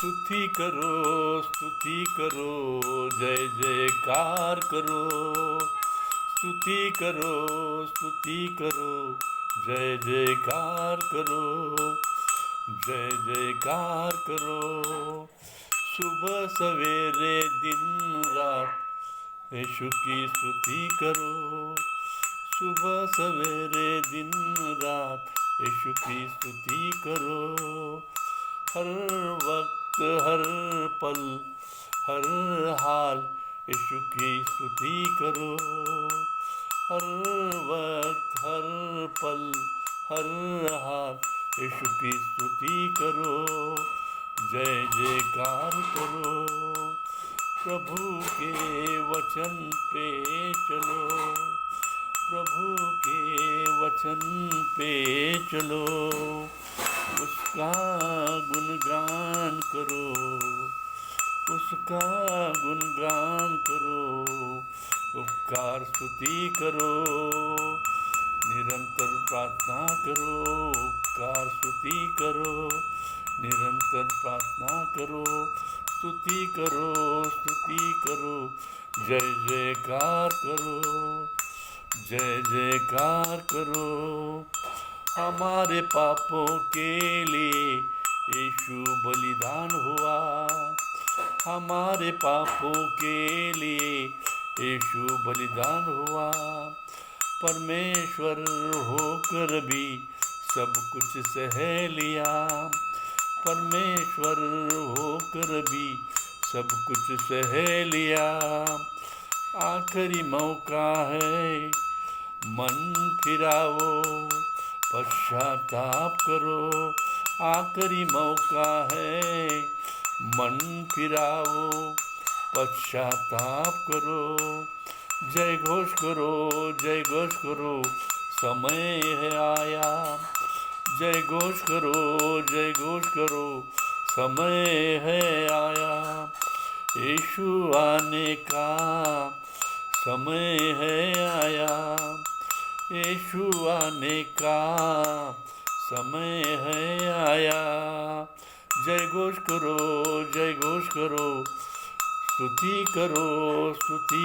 स्तुति करो, जय जयकार करो। स्तुति करो, जय जयकार करो, जय जयकार करो। सुबह सवेरे दिन रात यीशु की स्तुति करो। सुबह सवेरे दिन रात यीशु की स्तुति करो। हर वक्त हर पल हर हाल यीशु की स्तुति करो। हर वक्त हर पल हर हाल यीशु की स्तुति करो। जय जयकार करो। प्रभु के वचन पे चलो, प्रभु के वचन पे चलो। उसका गुणगान करो, उसका गुणगान करो। उपकार स्तुति करो, निरंतर प्रार्थना करो। उपकार स्तुति करो, निरंतर प्रार्थना करो। स्तुति करो, स्तुति करो, जय जयकार करो, जय जयकार करो। हमारे पापों के लिए यीशु बलिदान हुआ। हमारे पापों के लिए यीशु बलिदान हुआ। परमेश्वर होकर भी सब कुछ सह लिया। परमेश्वर होकर भी सब कुछ सह लिया। आखिरी मौका है, मन फिराओ, पश्चाताप करो। आखिरी मौका है, मन फिराओ, पश्चाताप करो। जय घोष करो, जय घोष करो, समय है आया। जय घोष करो, जय घोष करो, समय है आया। यीशु आने का समय है आया। यीशु आने का समय है आया। जय घोष करो, जय घोष करो, स्तुति करो, स्तुति